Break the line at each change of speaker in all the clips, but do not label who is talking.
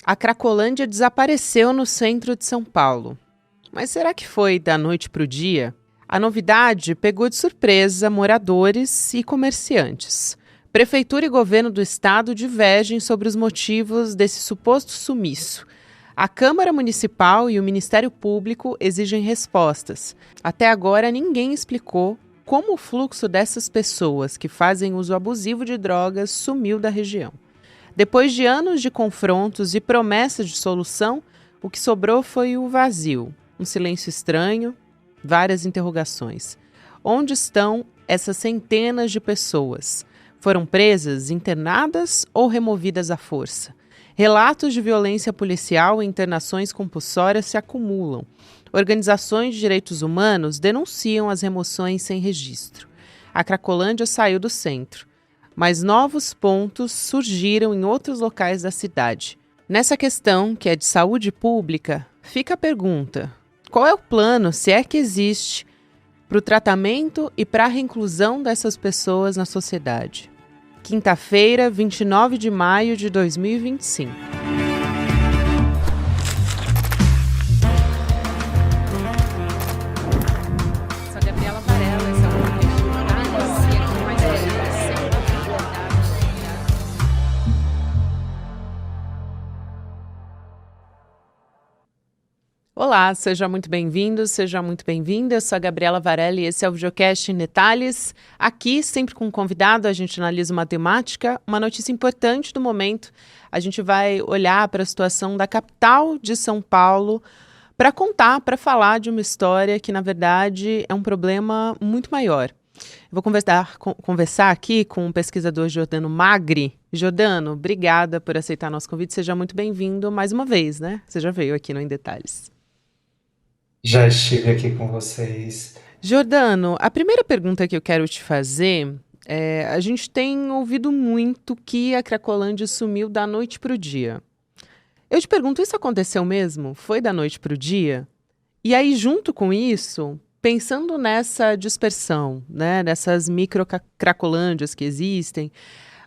A Cracolândia desapareceu no centro de São Paulo. Mas será que foi da noite para o dia? A novidade pegou de surpresa moradores e comerciantes. Prefeitura e governo do estado divergem sobre os motivos desse suposto sumiço. A Câmara Municipal e o Ministério Público exigem respostas. Até agora, ninguém explicou como o fluxo dessas pessoas que fazem uso abusivo de drogas sumiu da região. Depois de anos de confrontos e promessas de solução, o que sobrou foi o vazio, um silêncio estranho, várias interrogações. Onde estão essas centenas de pessoas? Foram presas, internadas ou removidas à força? Relatos de violência policial e internações compulsórias se acumulam. Organizações de direitos humanos denunciam as remoções sem registro. A Cracolândia saiu do centro, mas novos pontos surgiram em outros locais da cidade. Nessa questão, que é de saúde pública, fica a pergunta: qual é o plano, se é que existe, para o tratamento e para a reinclusão dessas pessoas na sociedade? Quinta-feira, 29 de maio de 2025. Sou Gabriela Varela, esse é o podcast Análise, aqui mais Olá, seja muito bem-vindo, seja muito bem-vinda. Eu sou a Gabriela Varela e esse é o videocast em detalhes. Aqui, sempre com um convidado, a gente analisa uma temática, uma notícia importante do momento. A gente vai olhar para a situação da capital de São Paulo para contar, para falar de uma história que, na verdade, é um problema muito maior. Eu vou conversar aqui com o pesquisador Jordano Magri. Jordano, obrigada por aceitar nosso convite. Seja muito bem-vindo mais uma vez, né? Você já veio aqui no Em Detalhes.
Já estive aqui com vocês.
Jordano, a primeira pergunta que eu quero te fazer é: a gente tem ouvido muito que a Cracolândia sumiu da noite para o dia. Eu te pergunto, isso aconteceu mesmo? Foi da noite para o dia? E aí, junto com isso, pensando nessa dispersão, né, nessas micro-cracolândias que existem,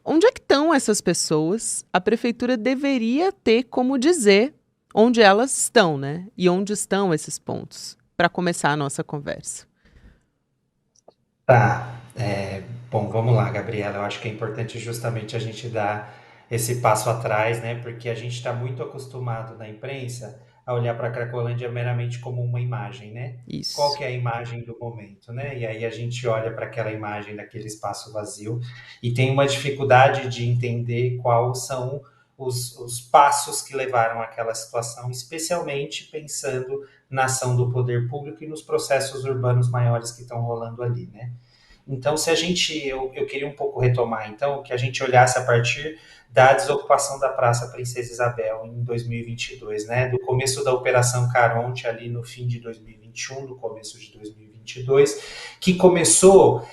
onde é que estão essas pessoas? A prefeitura deveria ter como dizer onde elas estão, né? E onde estão esses pontos, para começar a nossa conversa.
Tá, bom, vamos lá, Gabriela. Eu acho que é importante justamente a gente dar esse passo atrás, né? Porque a gente está muito acostumado na imprensa a olhar para a Cracolândia meramente como uma imagem, né? Qual
Isso.
que é a imagem do momento, né? E aí a gente olha para aquela imagem daquele espaço vazio e tem uma dificuldade de entender quais são os passos que levaram àquela situação, especialmente pensando na ação do poder público e nos processos urbanos maiores que estão rolando ali, né? Então, se a gente, eu queria um pouco retomar, então, que a gente olhasse a partir da desocupação da Praça Princesa Isabel em 2022, né, do começo da Operação Caronte ali no fim de 2021, do começo de 2022, que começou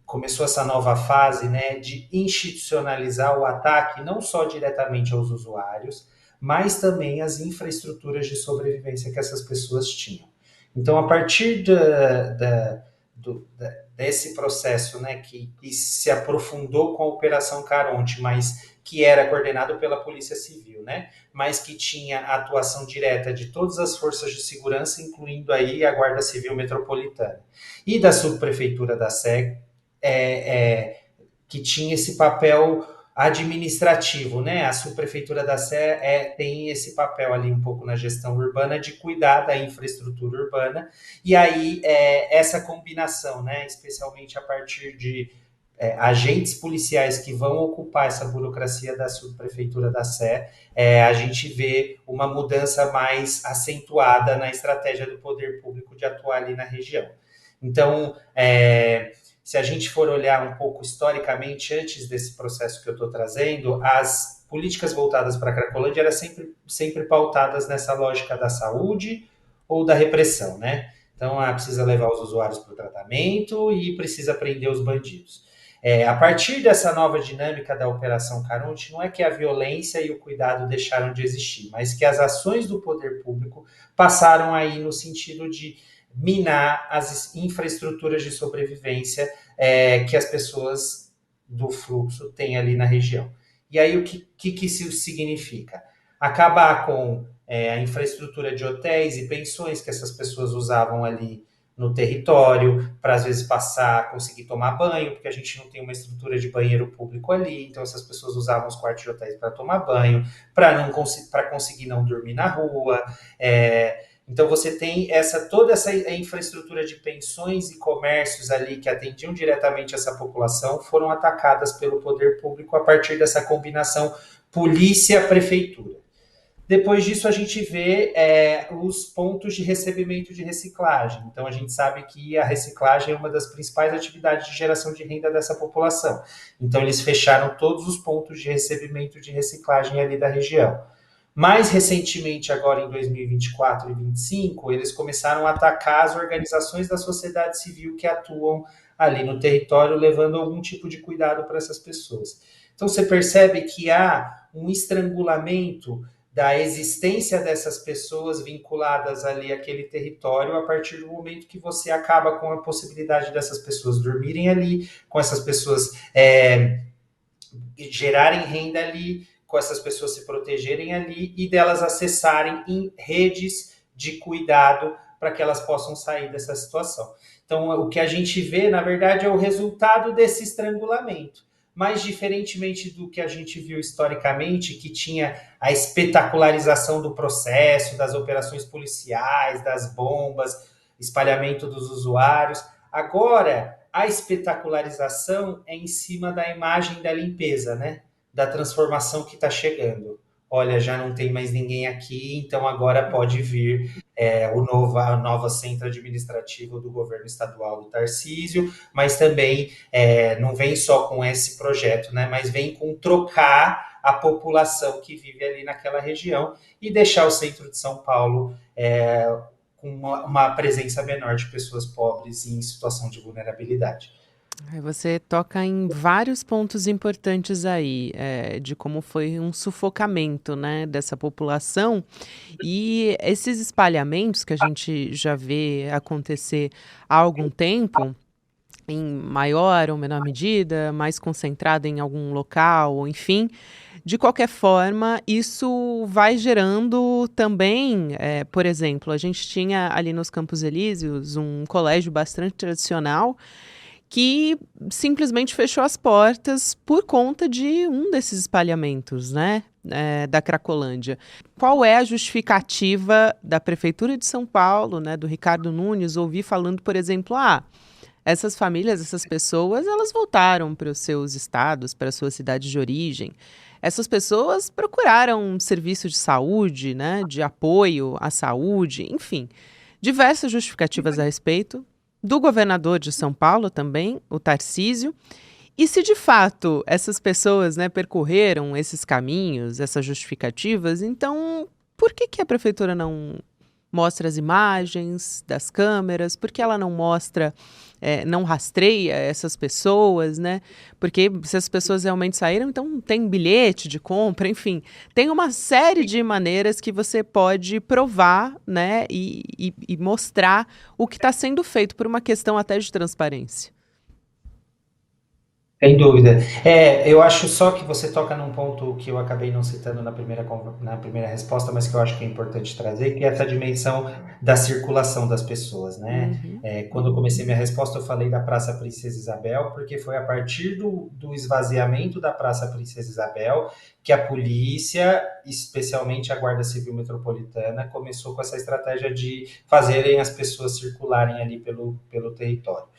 começou essa nova fase, né, de institucionalizar o ataque não só diretamente aos usuários, mas também às infraestruturas de sobrevivência que essas pessoas tinham. Então, a partir desse processo, né, que se aprofundou com a Operação Caronte, mas que era coordenado pela Polícia Civil, né, mas que tinha a atuação direta de todas as forças de segurança, incluindo aí a Guarda Civil Metropolitana e da Subprefeitura da Sé, que tinha esse papel administrativo, né? A subprefeitura da Sé tem esse papel ali um pouco na gestão urbana de cuidar da infraestrutura urbana, e aí essa combinação, né? Especialmente a partir de agentes policiais que vão ocupar essa burocracia da subprefeitura da Sé, a gente vê uma mudança mais acentuada na estratégia do poder público de atuar ali na região. Então, se a gente for olhar um pouco historicamente, antes desse processo que eu estou trazendo, as políticas voltadas para a Cracolândia eram sempre pautadas nessa lógica da saúde ou da repressão, né? Então, precisa levar os usuários para o tratamento e precisa prender os bandidos. A partir dessa nova dinâmica da Operação Caronte, não é que a violência e o cuidado deixaram de existir, mas que as ações do poder público passaram aí no sentido de minar as infraestruturas de sobrevivência que as pessoas do fluxo têm ali na região. E aí o que isso significa? acabar com a infraestrutura de hotéis e pensões que essas pessoas usavam ali no território, para às vezes passar, conseguir tomar banho, porque a gente não tem uma estrutura de banheiro público ali, então essas pessoas usavam os quartos de hotéis para tomar banho, para conseguir não dormir na rua. Então você tem toda essa infraestrutura de pensões e comércios ali que atendiam diretamente essa população foram atacadas pelo poder público a partir dessa combinação polícia-prefeitura. Depois disso, a gente vê os pontos de recebimento de reciclagem. Então, a gente sabe que a reciclagem é uma das principais atividades de geração de renda dessa população. Então, eles fecharam todos os pontos de recebimento de reciclagem ali da região. Mais recentemente, agora em 2024 e 2025, eles começaram a atacar as organizações da sociedade civil que atuam ali no território, levando algum tipo de cuidado para essas pessoas. Então, você percebe que há um estrangulamento da existência dessas pessoas vinculadas ali àquele território a partir do momento que você acaba com a possibilidade dessas pessoas dormirem ali, com essas pessoas gerarem renda ali, com essas pessoas se protegerem ali e delas acessarem em redes de cuidado para que elas possam sair dessa situação. Então, o que a gente vê, na verdade, é o resultado desse estrangulamento. Mas, diferentemente do que a gente viu historicamente, que tinha a espetacularização do processo, das operações policiais, das bombas, espalhamento dos usuários, agora a espetacularização é em cima da imagem da limpeza, né? Da transformação que está chegando. Olha, já não tem mais ninguém aqui, então agora pode vir a nova centro administrativo do governo estadual do Tarcísio, mas também não vem só com esse projeto, né, mas vem com trocar a população que vive ali naquela região e deixar o centro de São Paulo com uma presença menor de pessoas pobres e em situação de vulnerabilidade.
Você toca em vários pontos importantes aí, de como foi um sufocamento, né, dessa população. E esses espalhamentos que a gente já vê acontecer há algum tempo, em maior ou menor medida, mais concentrado em algum local, enfim. De qualquer forma, isso vai gerando também, por exemplo, a gente tinha ali nos Campos Elíseos um colégio bastante tradicional que simplesmente fechou as portas por conta de um desses espalhamentos, né, da Cracolândia. Qual é a justificativa da Prefeitura de São Paulo, né, do Ricardo Nunes, ouvir falando, por exemplo, essas famílias, essas pessoas, elas voltaram para os seus estados, para a sua cidade de origem. Essas pessoas procuraram um serviço de saúde, né, de apoio à saúde, enfim, diversas justificativas a respeito do governador de São Paulo também, o Tarcísio. E se de fato essas pessoas, né, percorreram esses caminhos, essas justificativas, então por que a prefeitura não mostra as imagens das câmeras? Por que ela não mostra, não rastreia essas pessoas, né? Porque se as pessoas realmente saíram, então tem bilhete de compra, enfim. Tem uma série de maneiras que você pode provar, né, e mostrar o que está sendo feito por uma questão até de transparência.
Sem dúvida. Eu acho só que você toca num ponto que eu acabei não citando na primeira resposta, mas que eu acho que é importante trazer, que é essa dimensão da circulação das pessoas, né?
Uhum.
Quando eu comecei minha resposta, eu falei da Praça Princesa Isabel, porque foi a partir do esvaziamento da Praça Princesa Isabel que a polícia, especialmente a Guarda Civil Metropolitana, começou com essa estratégia de fazerem as pessoas circularem ali pelo território.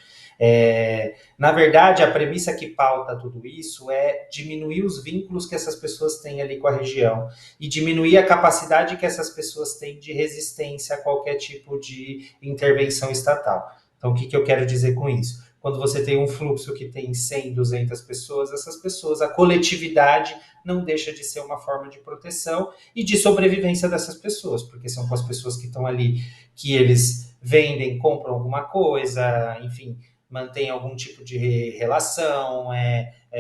Na verdade, a premissa que pauta tudo isso é diminuir os vínculos que essas pessoas têm ali com a região e diminuir a capacidade que essas pessoas têm de resistência a qualquer tipo de intervenção estatal. Então, o que eu quero dizer com isso? Quando você tem um fluxo que tem 100, 200 pessoas, essas pessoas, a coletividade não deixa de ser uma forma de proteção e de sobrevivência dessas pessoas, porque são com as pessoas que estão ali que eles vendem, compram alguma coisa, enfim, mantém algum tipo de relação,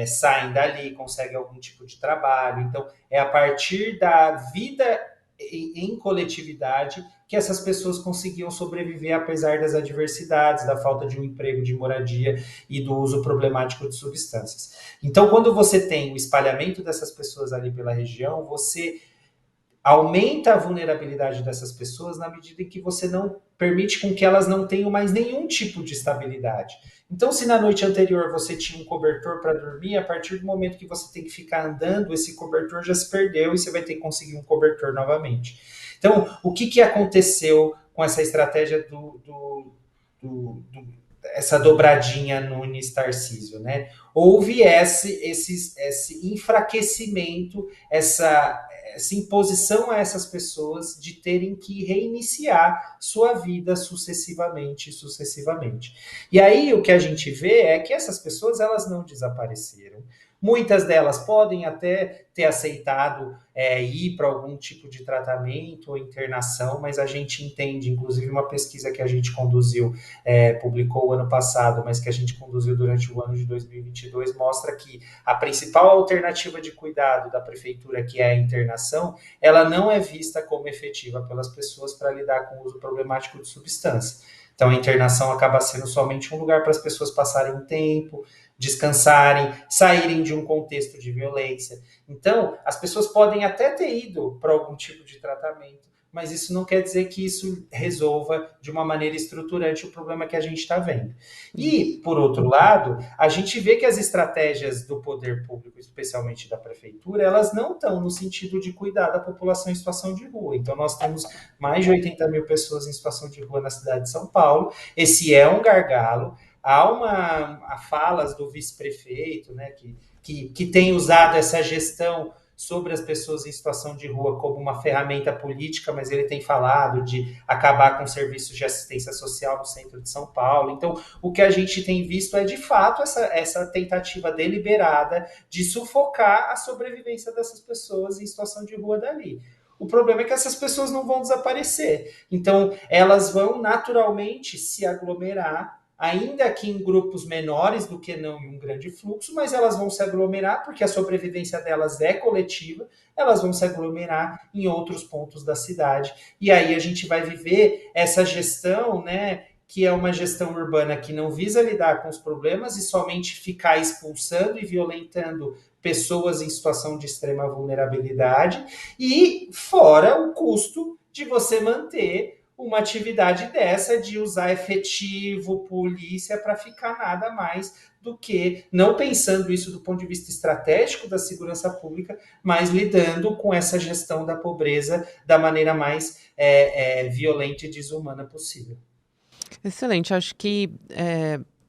saem dali, conseguem algum tipo de trabalho. Então, é a partir da vida em coletividade que essas pessoas conseguiam sobreviver apesar das adversidades, da falta de um emprego, de moradia e do uso problemático de substâncias. Então, quando você tem o espalhamento dessas pessoas ali pela região, você aumenta a vulnerabilidade dessas pessoas na medida em que você não permite com que elas não tenham mais nenhum tipo de estabilidade. Então, se na noite anterior você tinha um cobertor para dormir, a partir do momento que você tem que ficar andando, esse cobertor já se perdeu e você vai ter que conseguir um cobertor novamente. Então, o que, que aconteceu com essa estratégia essa dobradinha Nunes-Tarcísio, né? Houve esse enfraquecimento, essa imposição a essas pessoas de terem que reiniciar sua vida sucessivamente. E aí o que a gente vê é que essas pessoas elas não desapareceram. Muitas delas podem até ter aceitado ir para algum tipo de tratamento ou internação, mas a gente entende, inclusive uma pesquisa que a gente conduziu, publicou o ano passado, mas que a gente conduziu durante o ano de 2022, mostra que a principal alternativa de cuidado da prefeitura, que é a internação, ela não é vista como efetiva pelas pessoas para lidar com o uso problemático de substância. Então, a internação acaba sendo somente um lugar para as pessoas passarem um tempo, descansarem, saírem de um contexto de violência. Então, as pessoas podem até ter ido para algum tipo de tratamento, mas isso não quer dizer que isso resolva de uma maneira estruturante o problema que a gente está vendo. E, por outro lado, a gente vê que as estratégias do poder público, especialmente da prefeitura, elas não estão no sentido de cuidar da população em situação de rua. Então, nós temos mais de 80 mil pessoas em situação de rua na cidade de São Paulo. Esse é um gargalo. Há falas do vice-prefeito, né, que tem usado essa gestão sobre as pessoas em situação de rua como uma ferramenta política, mas ele tem falado de acabar com serviços de assistência social no centro de São Paulo. Então, o que a gente tem visto é, de fato, essa tentativa deliberada de sufocar a sobrevivência dessas pessoas em situação de rua dali. O problema é que essas pessoas não vão desaparecer. Então, elas vão naturalmente se aglomerar, ainda que em grupos menores do que não em um grande fluxo, mas elas vão se aglomerar porque a sobrevivência delas é coletiva, elas vão se aglomerar em outros pontos da cidade. E aí a gente vai viver essa gestão, né, que é uma gestão urbana que não visa lidar com os problemas e somente ficar expulsando e violentando pessoas em situação de extrema vulnerabilidade, e fora o custo de você manter uma atividade dessa, de usar efetivo, polícia, para ficar nada mais do que, não pensando isso do ponto de vista estratégico da segurança pública, mas lidando com essa gestão da pobreza da maneira mais violenta e desumana possível.
Excelente. Acho que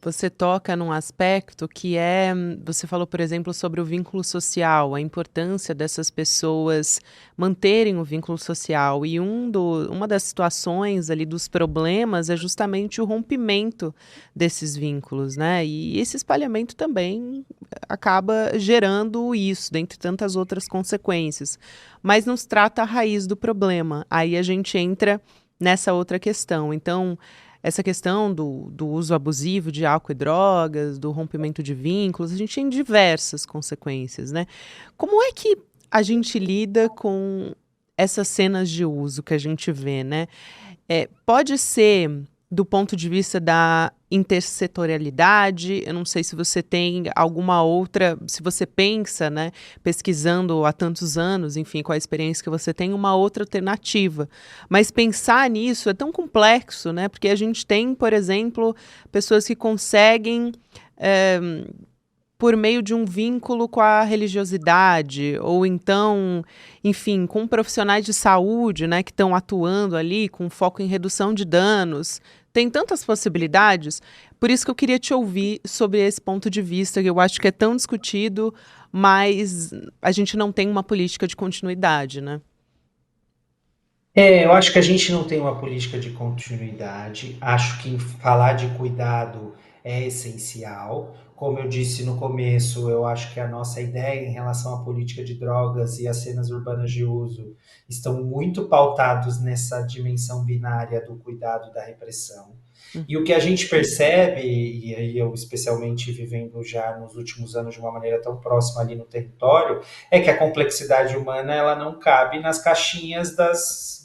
você toca num aspecto que é, você falou, por exemplo, sobre o vínculo social, a importância dessas pessoas manterem o vínculo social. E uma das situações ali dos problemas é justamente o rompimento desses vínculos, né? E esse espalhamento também acaba gerando isso, dentre tantas outras consequências. Mas nos trata a raiz do problema. Aí a gente entra nessa outra questão. Então, essa questão do uso abusivo de álcool e drogas, do rompimento de vínculos, a gente tem diversas consequências, né? Como é que a gente lida com essas cenas de uso que a gente vê, né? Pode ser do ponto de vista da intersetorialidade, eu não sei se você tem alguma outra, se você pensa, né, pesquisando há tantos anos, enfim, com a experiência que você tem, uma outra alternativa. Mas pensar nisso é tão complexo, né, porque a gente tem, por exemplo, pessoas que conseguem, por meio de um vínculo com a religiosidade, ou então, enfim, com profissionais de saúde, né, que estão atuando ali com foco em redução de danos. Tem tantas possibilidades, por isso que eu queria te ouvir sobre esse ponto de vista, que eu acho que é tão discutido, mas a gente não tem uma política de continuidade, né?
Eu acho que a gente não tem uma política de continuidade. Acho que falar de cuidado é essencial. Como eu disse no começo, eu acho que a nossa ideia em relação à política de drogas e às cenas urbanas de uso estão muito pautados nessa dimensão binária do cuidado e da repressão. E o que a gente percebe, e aí eu especialmente vivendo já nos últimos anos de uma maneira tão próxima ali no território, é que a complexidade humana ela não cabe nas caixinhas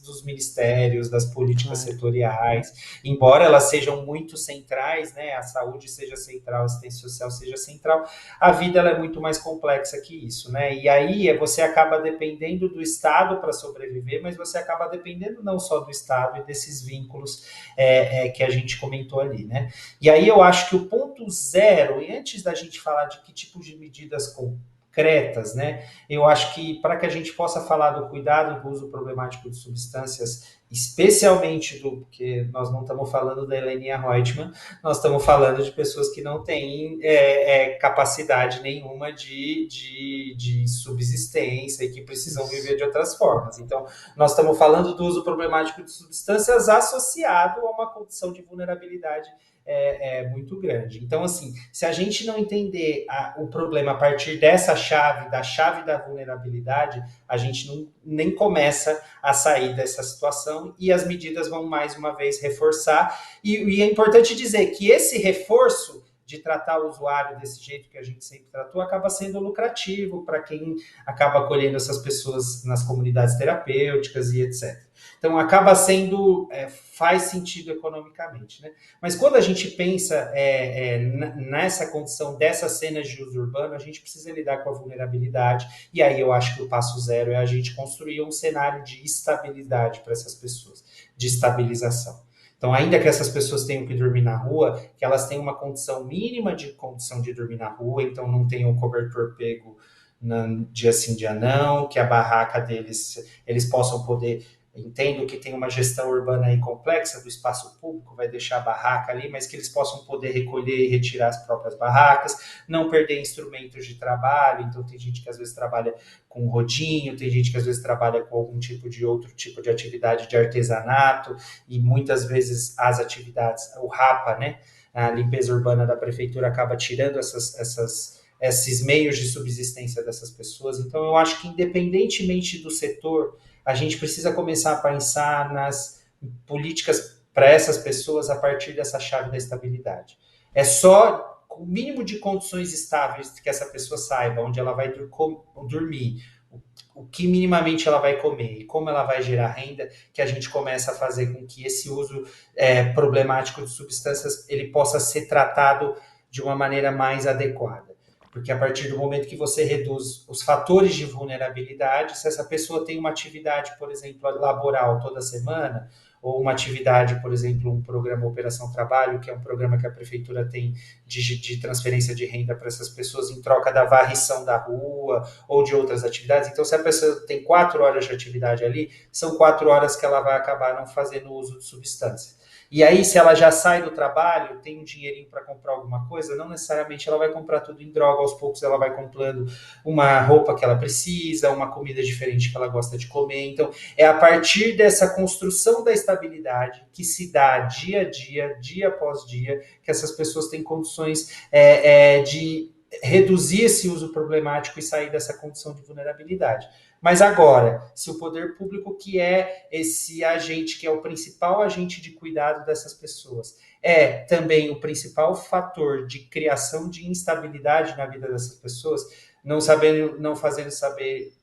dos ministérios, das políticas
Claro.
setoriais, embora elas sejam muito centrais, né, a saúde seja central, a assistência social seja central, a vida ela é muito mais complexa que isso, né? E aí você acaba dependendo do Estado para sobreviver, mas você acaba dependendo não só do Estado e desses vínculos que a gente comentou ali, né? E aí eu acho que o ponto zero, e antes da gente falar de que tipo de medidas concretas, né? Eu acho que para que a gente possa falar do cuidado do uso problemático de substâncias, especialmente porque nós não estamos falando da Heleninha Reutemann, nós estamos falando de pessoas que não têm capacidade nenhuma de subsistência e que precisam viver de outras formas. Então, nós estamos falando do uso problemático de substâncias associado a uma condição de vulnerabilidade muito grande. Então, assim, se a gente não entender o problema a partir dessa chave, da chave da vulnerabilidade, a gente nem começa a sair dessa situação e as medidas vão mais uma vez reforçar. E é importante dizer que esse reforço de tratar o usuário desse jeito que a gente sempre tratou acaba sendo lucrativo para quem acaba acolhendo essas pessoas nas comunidades terapêuticas e etc. Então, acaba sendo, faz sentido economicamente, né? Mas quando a gente pensa nessa condição dessas cenas de uso urbano, a gente precisa lidar com a vulnerabilidade, e aí eu acho que o passo zero é a gente construir um cenário de estabilidade para essas pessoas, de estabilização. Então, ainda que essas pessoas tenham que dormir na rua, que elas tenham uma condição mínima de condição de dormir na rua, então não tenham o cobertor pego dia sim, dia não, que a barraca deles, eles possam poder. Entendo que tem uma gestão urbana aí complexa do espaço público, vai deixar a barraca ali, mas que eles possam poder recolher e retirar as próprias barracas, não perder instrumentos de trabalho. Então, tem gente que às vezes trabalha com rodinho, tem gente que às vezes trabalha com algum outro tipo de atividade de artesanato, e muitas vezes as atividades, o RAPA, né, a limpeza urbana da prefeitura, acaba tirando esses meios de subsistência dessas pessoas. Então, eu acho que independentemente do setor, a gente precisa começar a pensar nas políticas para essas pessoas a partir dessa chave da estabilidade. É só com o mínimo de condições estáveis que essa pessoa saiba onde ela vai dormir, o que minimamente ela vai comer e como ela vai gerar renda, que a gente começa a fazer com que esse uso problemático de substâncias ele possa ser tratado de uma maneira mais adequada. Porque a partir do momento que você reduz os fatores de vulnerabilidade, se essa pessoa tem uma atividade, por exemplo, laboral toda semana, ou uma atividade, por exemplo, um programa Operação Trabalho, que é um programa que a prefeitura tem de transferência de renda para essas pessoas em troca da varrição da rua ou de outras atividades. Então, se a pessoa tem 4 horas de atividade ali, são 4 horas que ela vai acabar não fazendo uso de substância. E aí, se ela já sai do trabalho, tem um dinheirinho para comprar alguma coisa, não necessariamente ela vai comprar tudo em droga, aos poucos ela vai comprando uma roupa que ela precisa, uma comida diferente que ela gosta de comer. Então, é a partir dessa construção da estabilidade que se dá dia a dia após dia, que essas pessoas têm condições de reduzir esse uso problemático e sair dessa condição de vulnerabilidade. Mas agora, se o poder público, que é esse agente, que é o principal agente de cuidado dessas pessoas, é também o principal fator de criação de instabilidade na vida dessas pessoas, não fazendo saber,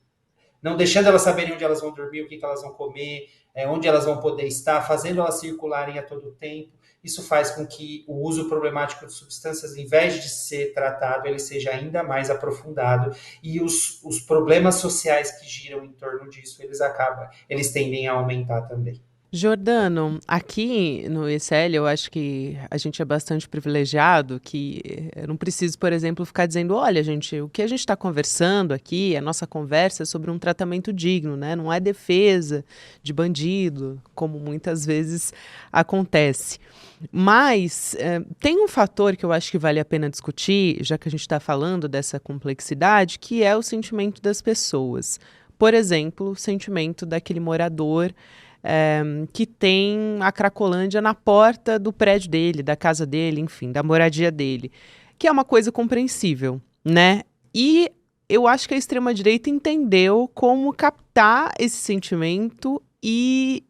não deixando elas saberem onde elas vão dormir, o que elas vão comer, onde elas vão poder estar, fazendo elas circularem a todo tempo, isso faz com que o uso problemático de substâncias, em vez de ser tratado, ele seja ainda mais aprofundado, e os problemas sociais que giram em torno disso, eles tendem a aumentar também.
Jordano, aqui no ESL eu acho que a gente é bastante privilegiado, que eu não preciso, por exemplo, ficar dizendo, olha, gente, o que a gente está conversando aqui, a nossa conversa é sobre um tratamento digno, né? Não é defesa de bandido, como muitas vezes acontece. Mas tem um fator que eu acho que vale a pena discutir, já que a gente está falando dessa complexidade, que é o sentimento das pessoas. Por exemplo, o sentimento daquele morador que tem a Cracolândia na porta do prédio dele, da casa dele, enfim, da moradia dele, que é uma coisa compreensível, né? E eu acho que a extrema-direita entendeu como captar esse sentimento e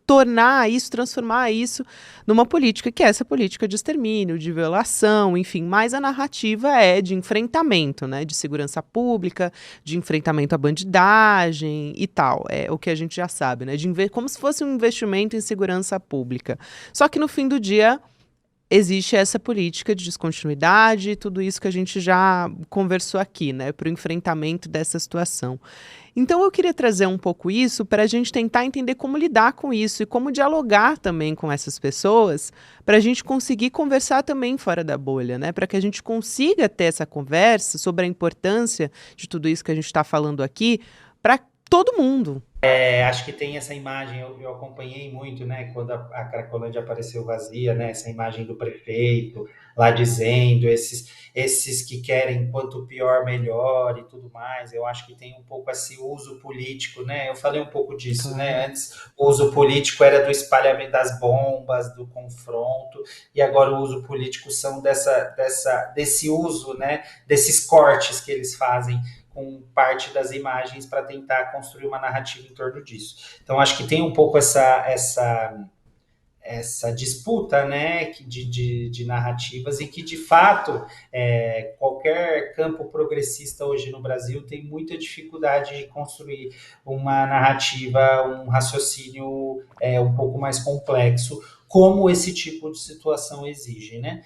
tornar isso, transformar isso numa política, que é essa política de extermínio, de violação, enfim, mas a narrativa é de enfrentamento, né, de segurança pública, de enfrentamento à bandidagem e tal, é o que a gente já sabe, né, como se fosse um investimento em segurança pública. Só que no fim do dia existe essa política de descontinuidade, tudo isso que a gente já conversou aqui, né, para o enfrentamento dessa situação. Então, eu queria trazer um pouco isso para a gente tentar entender como lidar com isso e como dialogar também com essas pessoas, para a gente conseguir conversar também fora da bolha, né, para que a gente consiga ter essa conversa sobre a importância de tudo isso que a gente está falando aqui para todo mundo.
Acho que tem essa imagem, eu acompanhei muito, né, quando a Cracolândia apareceu vazia, né, essa imagem do prefeito lá dizendo esses que querem quanto pior, melhor e tudo mais. Eu acho que tem um pouco esse uso político, né, eu falei um pouco disso,
Claro.
né, antes o uso político era do espalhamento das bombas, do confronto, e agora o uso político são desse uso, né, desses cortes que eles fazem com parte das imagens para tentar construir uma narrativa em torno disso. Então, acho que tem um pouco essa disputa, né, de narrativas, e que, de fato, qualquer campo progressista hoje no Brasil tem muita dificuldade de construir uma narrativa, um raciocínio um pouco mais complexo, como esse tipo de situação exige, né?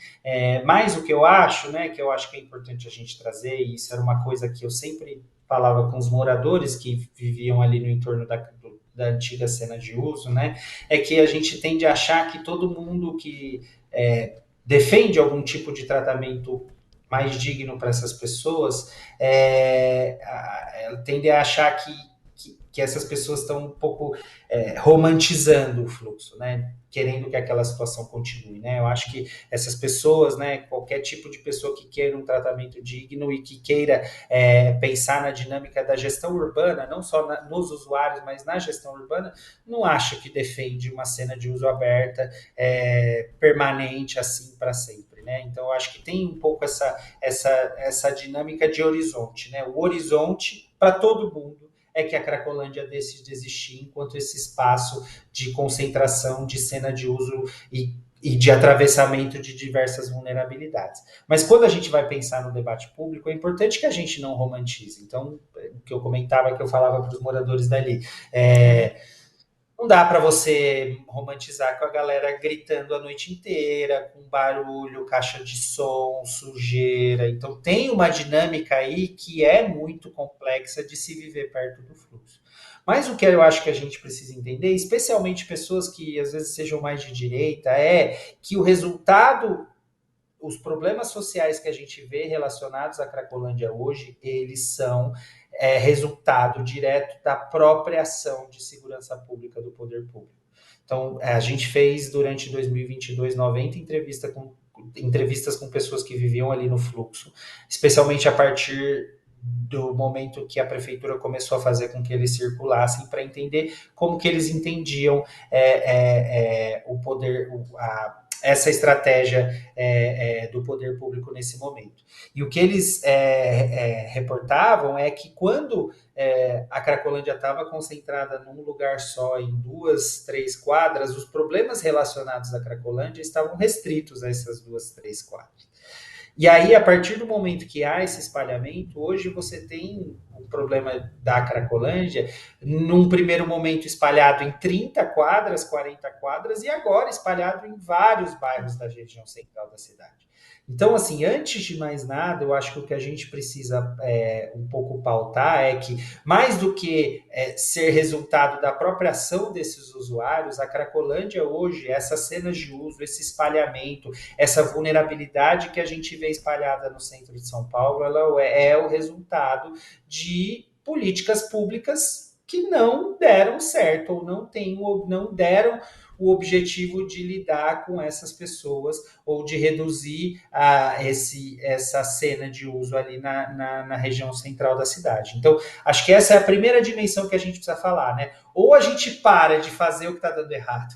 Mas o que eu acho, né, que eu acho que é importante a gente trazer, e isso era uma coisa que eu sempre falava com os moradores que viviam ali no entorno da antiga cena de uso, né, é que a gente tende a achar que todo mundo que defende algum tipo de tratamento mais digno para essas pessoas tende a achar que essas pessoas estão um pouco romantizando o fluxo, né? Querendo que aquela situação continue, né? Eu acho que essas pessoas, né? Qualquer tipo de pessoa que queira um tratamento digno e que queira pensar na dinâmica da gestão urbana, não só nos usuários, mas na gestão urbana, não acha que defende uma cena de uso aberta permanente assim para sempre, né? Então, eu acho que tem um pouco essa dinâmica de horizonte, né? O horizonte para todo mundo é que a Cracolândia deixe de existir enquanto esse espaço de concentração de cena de uso e de atravessamento de diversas vulnerabilidades. Mas quando a gente vai pensar no debate público, é importante que a gente não romantize. Então, o que eu comentava, que eu falava para os moradores dali, não dá para você romantizar com a galera gritando a noite inteira, com barulho, caixa de som, sujeira. Então tem uma dinâmica aí que é muito complexa de se viver perto do fluxo. Mas o que eu acho que a gente precisa entender, especialmente pessoas que às vezes sejam mais de direita, é que o resultado, os problemas sociais que a gente vê relacionados à Cracolândia hoje, eles são resultado direto da própria ação de segurança pública do poder público. Então, a gente fez durante 2022 90 entrevistas com pessoas que viviam ali no fluxo, especialmente a partir do momento que a prefeitura começou a fazer com que eles circulassem, para entender como que eles entendiam o poder, essa estratégia do poder público nesse momento. E o que eles reportavam é que quando a Cracolândia estava concentrada num lugar só, em 2, 3 quadras, os problemas relacionados à Cracolândia estavam restritos a essas 2, 3 quadras. E aí, a partir do momento que há esse espalhamento, hoje você tem o problema da Cracolândia, num primeiro momento espalhado em 30 quadras, 40 quadras, e agora espalhado em vários bairros da região central da cidade. Então, assim, antes de mais nada, eu acho que o que a gente precisa um pouco pautar é que, mais do que ser resultado da própria ação desses usuários, a Cracolândia hoje, essas cenas de uso, esse espalhamento, essa vulnerabilidade que a gente vê espalhada no centro de São Paulo, ela é o resultado de políticas públicas que não deram certo, ou não deram o objetivo de lidar com essas pessoas, ou de reduzir essa cena de uso ali na região central da cidade. Então, acho que essa é a primeira dimensão que a gente precisa falar, né? Ou a gente para de fazer o que está dando errado,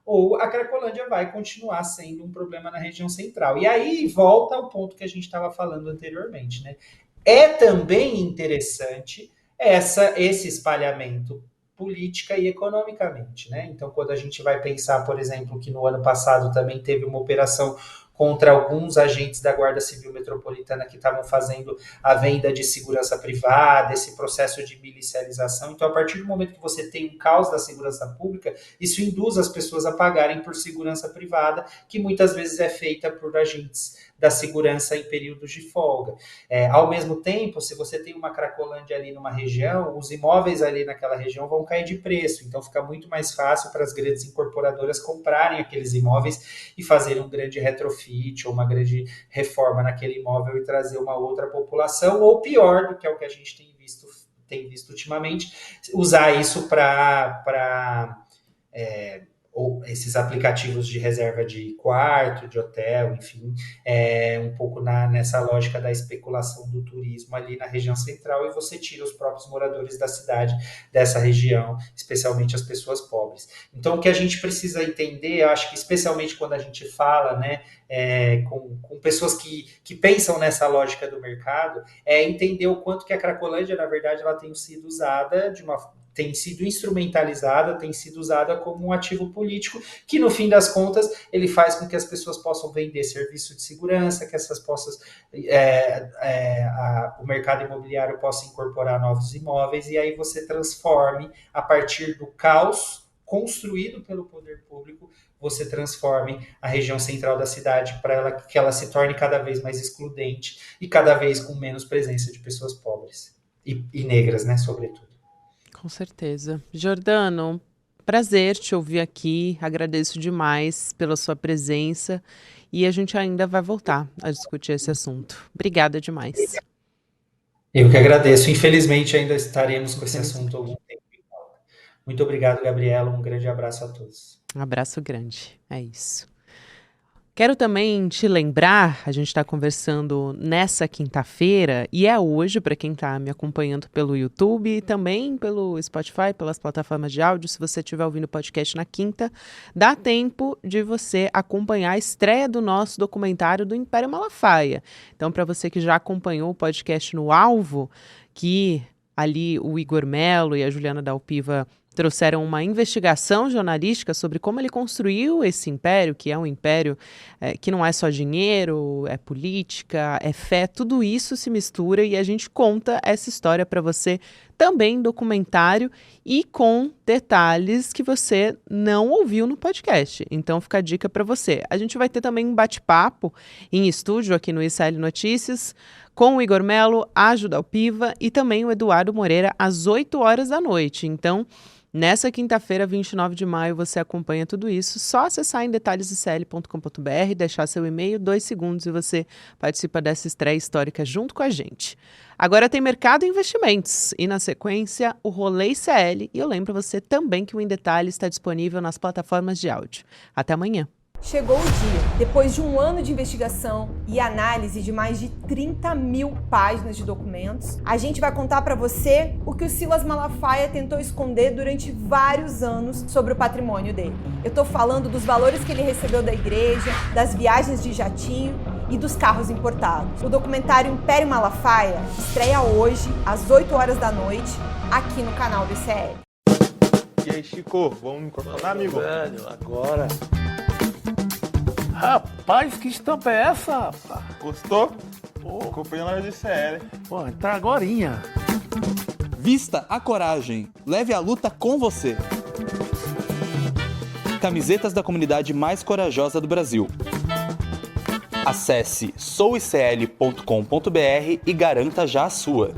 ou a Cracolândia vai continuar sendo um problema na região central. E aí volta ao ponto que a gente estava falando anteriormente, né? É também interessante esse espalhamento política e economicamente, né? Então, quando a gente vai pensar, por exemplo, que no ano passado também teve uma operação contra alguns agentes da Guarda Civil Metropolitana que estavam fazendo a venda de segurança privada, esse processo de milicialização. Então, a partir do momento que você tem um caos da segurança pública, isso induz as pessoas a pagarem por segurança privada, que muitas vezes é feita por agentes da segurança em períodos de folga. Ao mesmo tempo, se você tem uma Cracolândia ali numa região, os imóveis ali naquela região vão cair de preço, então fica muito mais fácil para as grandes incorporadoras comprarem aqueles imóveis e fazerem um grande retrofit ou uma grande reforma naquele imóvel e trazer uma outra população, ou pior do que é o que a gente tem visto ultimamente, usar isso para ou esses aplicativos de reserva de quarto, de hotel, enfim, um pouco nessa lógica da especulação do turismo ali na região central, e você tira os próprios moradores da cidade dessa região, especialmente as pessoas pobres. Então, o que a gente precisa entender, eu acho que especialmente quando a gente fala, né, com pessoas que pensam nessa lógica do mercado, é entender o quanto que a Cracolândia, na verdade, ela tem sido usada tem sido instrumentalizada, tem sido usada como um ativo político, que no fim das contas ele faz com que as pessoas possam vender serviço de segurança, que essas o mercado imobiliário possa incorporar novos imóveis, e aí você transforme, a partir do caos construído pelo poder público, você transforme a região central da cidade para que ela se torne cada vez mais excludente e cada vez com menos presença de pessoas pobres e negras, né, sobretudo.
Com certeza. Giordano, prazer te ouvir aqui, agradeço demais pela sua presença e a gente ainda vai voltar a discutir esse assunto. Obrigada demais.
Eu que agradeço. Infelizmente ainda estaremos com esse assunto algum tempo. Muito obrigado, Gabriela. Um grande abraço a todos.
Um abraço grande. É isso. Quero também te lembrar, a gente está conversando nessa quinta-feira, e é hoje, para quem está me acompanhando pelo YouTube e também pelo Spotify, pelas plataformas de áudio. Se você estiver ouvindo o podcast na quinta, dá tempo de você acompanhar a estreia do nosso documentário do Império Malafaia. Então, para você que já acompanhou o podcast no Alvo, que ali o Igor Mello e a Juliana Dalpiva trouxeram uma investigação jornalística sobre como ele construiu esse império, que é um império que não é só dinheiro, é política, é fé, tudo isso se mistura, e a gente conta essa história para você também em documentário e com detalhes que você não ouviu no podcast. Então fica a dica para você. A gente vai ter também um bate-papo em estúdio aqui no ICL Notícias com o Igor Mello, a Ju Dalpiva e também o Eduardo Moreira às 8 horas da noite. Então, nessa quinta-feira, 29 de maio, você acompanha tudo isso. Só acessar em detalhesicl.com.br, deixar seu e-mail, 2 segundos, e você participa dessa estreia histórica junto com a gente. Agora tem Mercado e Investimentos e, na sequência, o Rolê ICL. E eu lembro você também que o Em Detalhe está disponível nas plataformas de áudio. Até amanhã.
Chegou o dia. Depois de um ano de investigação e análise de mais de 30 mil páginas de documentos, a gente vai contar para você o que o Silas Malafaia tentou esconder durante vários anos sobre o patrimônio dele. Eu tô falando dos valores que ele recebeu da igreja, das viagens de jatinho e dos carros importados. O documentário Império Malafaia estreia hoje, às 8 horas da noite, aqui no canal do ICL.
E aí, Chico, vamos incorporar, amigo?
Velho, agora... Rapaz, que estampa é essa, rapaz?
Gostou?
Pô,
Acompanha nós do ICL.
pô, entra agorinha.
Vista a coragem. Leve a luta com você. Camisetas da comunidade mais corajosa do Brasil. Acesse souicl.com.br e garanta já a sua.